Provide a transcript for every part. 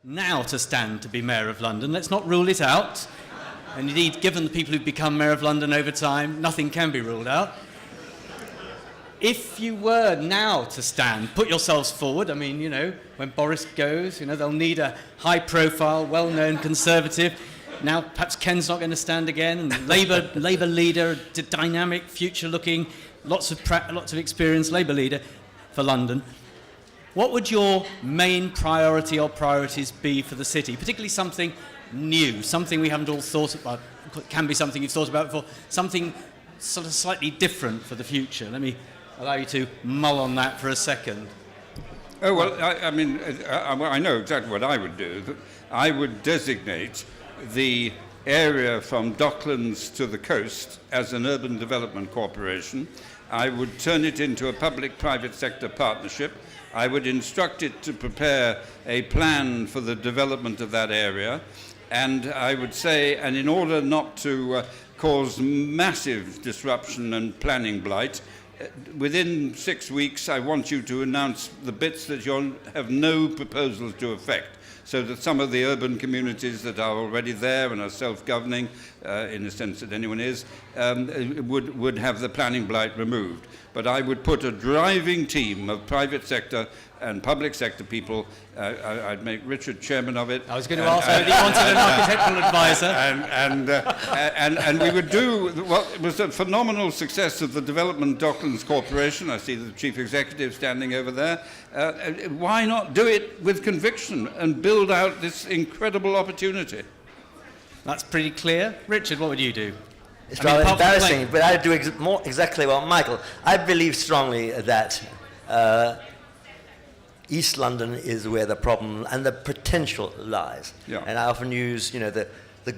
now to stand to be Mayor of London. Let's not rule it out. And indeed, given the people who've become Mayor of London over time, nothing can be ruled out. If you were now to stand, put yourselves forward. I mean, you know, when Boris goes, you know, they'll need a high-profile, well-known Conservative. Now, perhaps Ken's not going to stand again. And Labour leader, dynamic, future-looking, lots of experience, Labour leader for London. What would your main priority or priorities be for the city? Particularly something new, something we haven't all thought about. It can be something you've thought about before. Something sort of slightly different for the future. Let me allow you to mull on that for a second. Oh, well, I know exactly what I would do. I would designate the area from Docklands to the coast as an urban development corporation. I would turn it into a public-private sector partnership. I would instruct it to prepare a plan for the development of that area. And I would say, and in order not to cause massive disruption and planning blight, within 6 weeks, I want you to announce the bits that you have no proposals to affect, so that some of the urban communities that are already there and are self-governing, in the sense that anyone is, would have the planning blight removed. But I would put a driving team of private sector and public sector people. I'd make Richard chairman of it. I was going to ask whether you wanted an architectural advisor. And we would do what was a phenomenal success of the Development Docklands Corporation. I see the chief executive standing over there. Why not do it with conviction and build out this incredible opportunity? That's pretty clear. Richard, what would you do? It's rather embarrassing, but I do exactly what Michael. I believe strongly that East London is where the problem and the potential lies. Yeah. And I often use, you know, the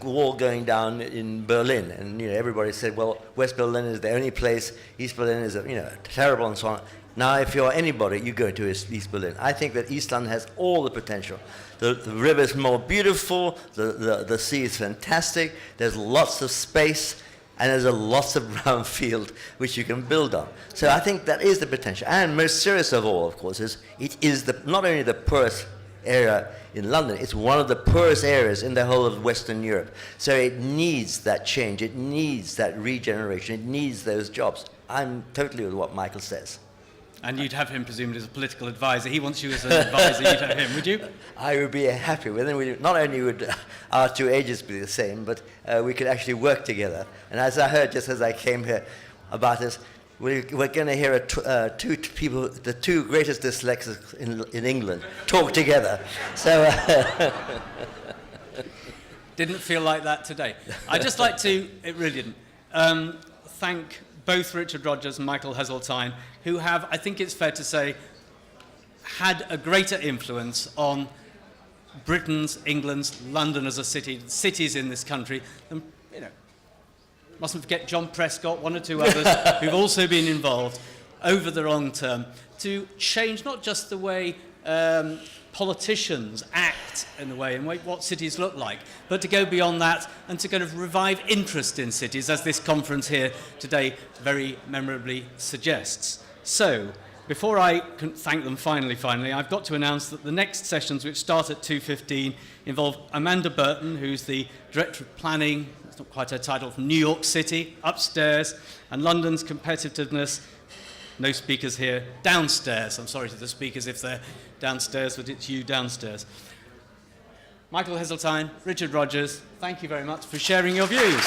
wall going down in Berlin, and you know, everybody said, well, West Berlin is the only place, East Berlin is, you know, terrible and so on. Now, if you're anybody, you go to East Berlin. I think that East London has all the potential. The river is more beautiful, the sea is fantastic, there's lots of space, and there's lots of brownfield which you can build on. So I think that is the potential. And most serious of all, of course, is it is not only the poorest area in London, it's one of the poorest areas in the whole of Western Europe. So it needs that change, it needs that regeneration, it needs those jobs. I'm totally with what Michael says. And you'd have him presumed as a political advisor. He wants you as an advisor, you'd have him, would you? I would be happy with him. Not only would our 2 ages be the same, but we could actually work together. And as I heard just as I came here about this, we're going to hear two people, the 2 greatest dyslexics in England, talk together. So didn't feel like that today. I'd just like to, it really didn't, thank both Richard Rogers and Michael Heseltine, who have, I think it's fair to say, had a greater influence on Britain's, England's, London as a city, cities in this country. And, you know, mustn't forget John Prescott, 1 or 2 others who've also been involved over the long term to change not just the way politicians act in a way and what cities look like, but to go beyond that and to kind of revive interest in cities, as this conference here today very memorably suggests. So, before I can thank them finally, I've got to announce that the next sessions, which start at 2:15, involve Amanda Burton, who's the Director of Planning, that's not quite her title, from New York City, upstairs, and London's Competitiveness. No speakers here, downstairs. I'm sorry to the speakers if they're downstairs, but it's you downstairs. Michael Heseltine, Richard Rogers, thank you very much for sharing your views.